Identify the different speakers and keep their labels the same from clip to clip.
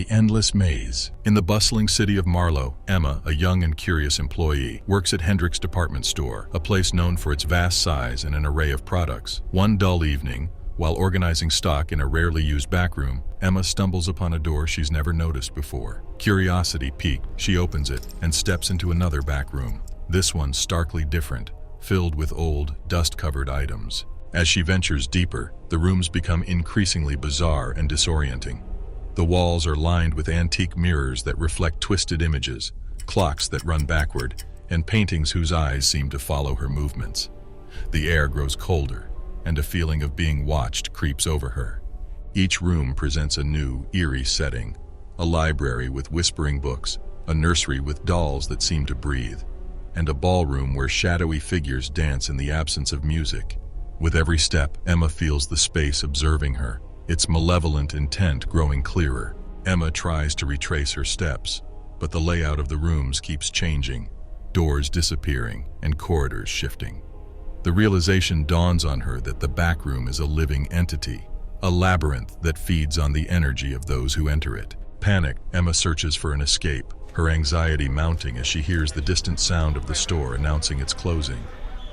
Speaker 1: the endless maze. In the bustling city of Marlow, Emma, a young and curious employee, works at Hendrick's department store, a place known for its vast size and an array of products. One dull evening, while organizing stock in a rarely used backroom, Emma stumbles upon a door she's never noticed before. Curiosity piqued, she opens it and steps into another backroom. This one starkly different, filled with old, dust-covered items. As she ventures deeper, the rooms become increasingly bizarre and disorienting. The walls are lined with antique mirrors that reflect twisted images, clocks that run backward, and paintings whose eyes seem to follow her movements. The air grows colder, and a feeling of being watched creeps over her. Each room presents a new, eerie setting: a library with whispering books, a nursery with dolls that seem to breathe, and a ballroom where shadowy figures dance in the absence of music. With every step, Emma feels the space observing her, its malevolent intent growing clearer. Emma tries to retrace her steps, but the layout of the rooms keeps changing, doors disappearing and corridors shifting. The realization dawns on her that the backroom is a living entity, a labyrinth that feeds on the energy of those who enter it. Panicked, Emma searches for an escape, her anxiety mounting as she hears the distant sound of the store announcing its closing.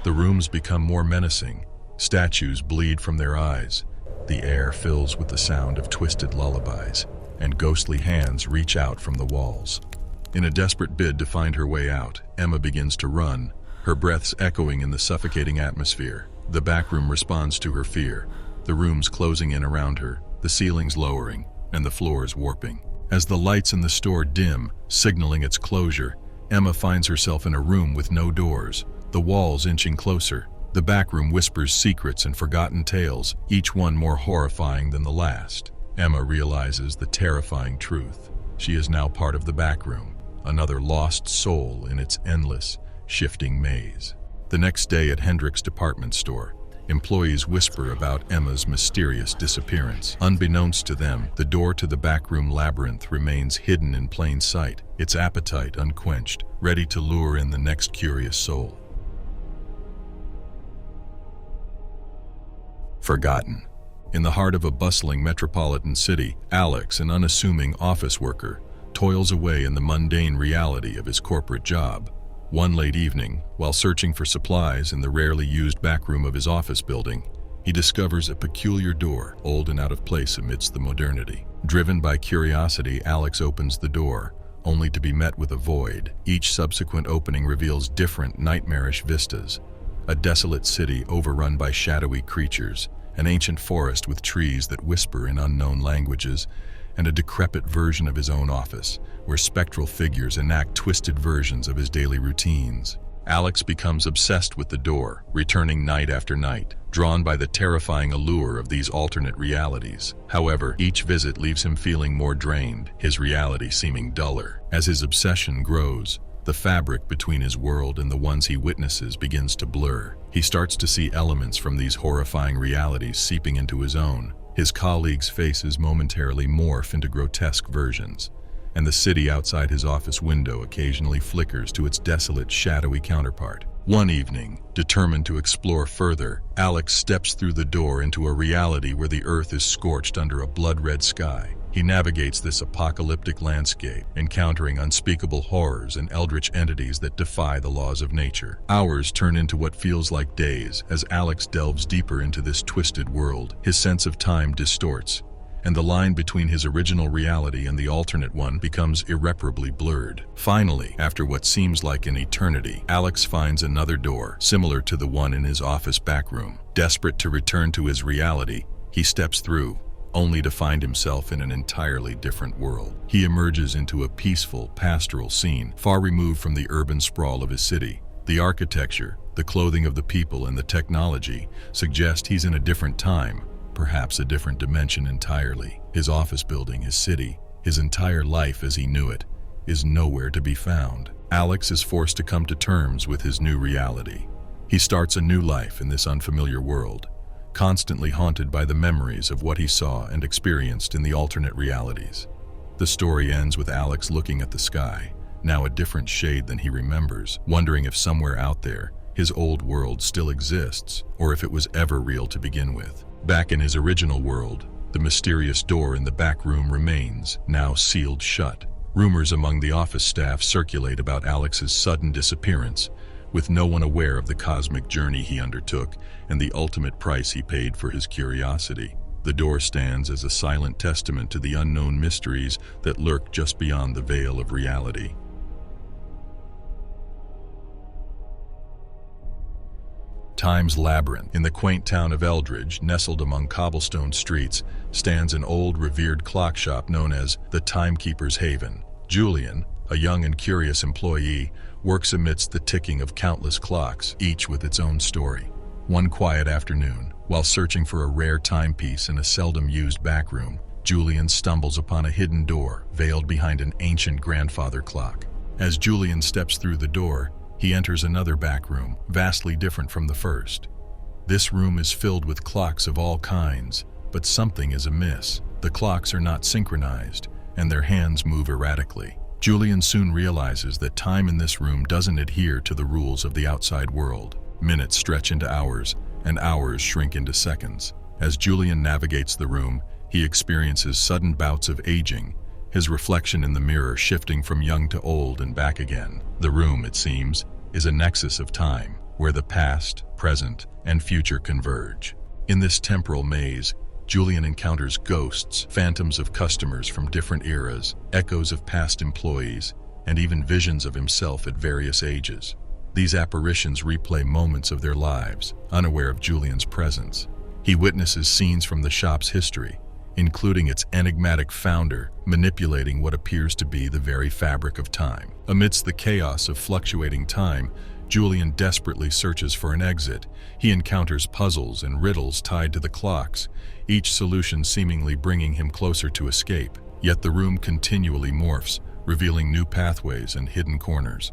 Speaker 1: The rooms become more menacing. Statues bleed from their eyes. The air fills with the sound of twisted lullabies, and ghostly hands reach out from the walls. In a desperate bid to find her way out, Emma begins to run, her breaths echoing in the suffocating atmosphere. The backroom responds to her fear, the rooms closing in around her, the ceilings lowering, and the floors warping. As the lights in the store dim, signaling its closure, Emma finds herself in a room with no doors, the walls inching closer. The backroom whispers secrets and forgotten tales, each one more horrifying than the last. Emma realizes the terrifying truth. She is now part of the backroom, another lost soul in its endless, shifting maze. The next day at Hendrick's department store, employees whisper about Emma's mysterious disappearance. Unbeknownst to them, the door to the backroom labyrinth remains hidden in plain sight, its appetite unquenched, ready to lure in the next curious soul. Forgotten. In the heart of a bustling metropolitan city, Alex, an unassuming office worker, toils away in the mundane reality of his corporate job. One late evening, while searching for supplies in the rarely used backroom of his office building, he discovers a peculiar door, old and out of place amidst the modernity. Driven by curiosity, Alex opens the door, only to be met with a void. Each subsequent opening reveals different, nightmarish vistas. A desolate city overrun by shadowy creatures, an ancient forest with trees that whisper in unknown languages, and a decrepit version of his own office, where spectral figures enact twisted versions of his daily routines. Alex becomes obsessed with the door, returning night after night, drawn by the terrifying allure of these alternate realities. However, each visit leaves him feeling more drained, his reality seeming duller. As his obsession grows, the fabric between his world and the ones he witnesses begins to blur. He starts to see elements from these horrifying realities seeping into his own. His colleagues' faces momentarily morph into grotesque versions, and the city outside his office window occasionally flickers to its desolate, shadowy counterpart. One evening, determined to explore further, Alex steps through the door into a reality where the earth is scorched under a blood-red sky. He navigates this apocalyptic landscape, encountering unspeakable horrors and eldritch entities that defy the laws of nature. Hours turn into what feels like days as Alex delves deeper into this twisted world. His sense of time distorts, and the line between his original reality and the alternate one becomes irreparably blurred. Finally, after what seems like an eternity, Alex finds another door, similar to the one in his office backroom. Desperate to return to his reality, he steps through, only to find himself in an entirely different world. He emerges into a peaceful, pastoral scene, far removed from the urban sprawl of his city. The architecture, the clothing of the people, and the technology suggest he's in a different time, perhaps a different dimension entirely. His office building, his city, his entire life as he knew it, is nowhere to be found. Alex is forced to come to terms with his new reality. He starts a new life in this unfamiliar world, constantly haunted by the memories of what he saw and experienced in the alternate realities. The story ends with Alex looking at the sky, now a different shade than he remembers, wondering if somewhere out there, his old world still exists, or if it was ever real to begin with. Back in his original world, The mysterious door in the back room remains, now sealed shut. Rumors among the office staff circulate about Alex's sudden disappearance, with no one aware of the cosmic journey he undertook and the ultimate price he paid for his curiosity. The door stands as a silent testament to the unknown mysteries that lurk just beyond the veil of reality. Time's labyrinth. In the quaint town of Eldridge, nestled among cobblestone streets, stands an old revered clock shop known as the Timekeeper's Haven. Julian, a young and curious employee, works amidst the ticking of countless clocks, each with its own story. One quiet afternoon, while searching for a rare timepiece in a seldom-used backroom, Julian stumbles upon a hidden door veiled behind an ancient grandfather clock. As Julian steps through the door, he enters another backroom, vastly different from the first. This room is filled with clocks of all kinds, but something is amiss. The clocks are not synchronized, and their hands move erratically. Julian soon realizes that time in this room doesn't adhere to the rules of the outside world. Minutes stretch into hours, and hours shrink into seconds. As Julian navigates the room, he experiences sudden bouts of aging, his reflection in the mirror shifting from young to old and back again. The room, it seems, is a nexus of time, where the past, present, and future converge. In this temporal maze, Julian encounters ghosts, phantoms of customers from different eras, echoes of past employees, and even visions of himself at various ages. These apparitions replay moments of their lives, unaware of Julian's presence. He witnesses scenes from the shop's history, including its enigmatic founder manipulating what appears to be the very fabric of time. Amidst the chaos of fluctuating time, Julian desperately searches for an exit. He encounters puzzles and riddles tied to the clocks, each solution seemingly bringing him closer to escape. Yet the room continually morphs, revealing new pathways and hidden corners.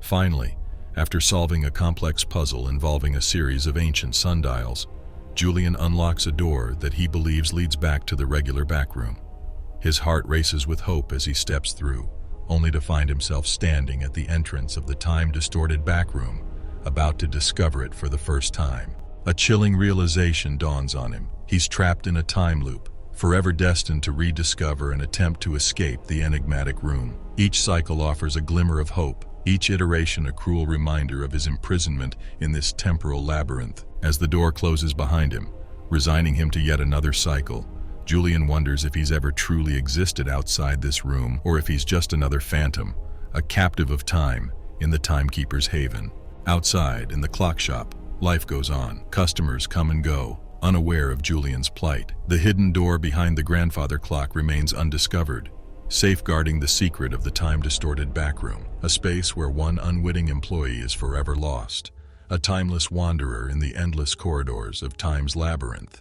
Speaker 1: Finally, after solving a complex puzzle involving a series of ancient sundials, Julian unlocks a door that he believes leads back to the regular backroom. His heart races with hope as he steps through, only to find himself standing at the entrance of the time-distorted backroom, about to discover it for the first time. A chilling realization dawns on him. He's trapped in a time loop, forever destined to rediscover and attempt to escape the enigmatic room. Each cycle offers a glimmer of hope, each iteration a cruel reminder of his imprisonment in this temporal labyrinth. As the door closes behind him, resigning him to yet another cycle, Julian wonders if he's ever truly existed outside this room, or if he's just another phantom, a captive of time in the Timekeeper's Haven. Outside, in the clock shop, life goes on. Customers come and go, unaware of Julian's plight. The hidden door behind the grandfather clock remains undiscovered, safeguarding the secret of the time-distorted backroom, a space where one unwitting employee is forever lost, a timeless wanderer in the endless corridors of time's labyrinth.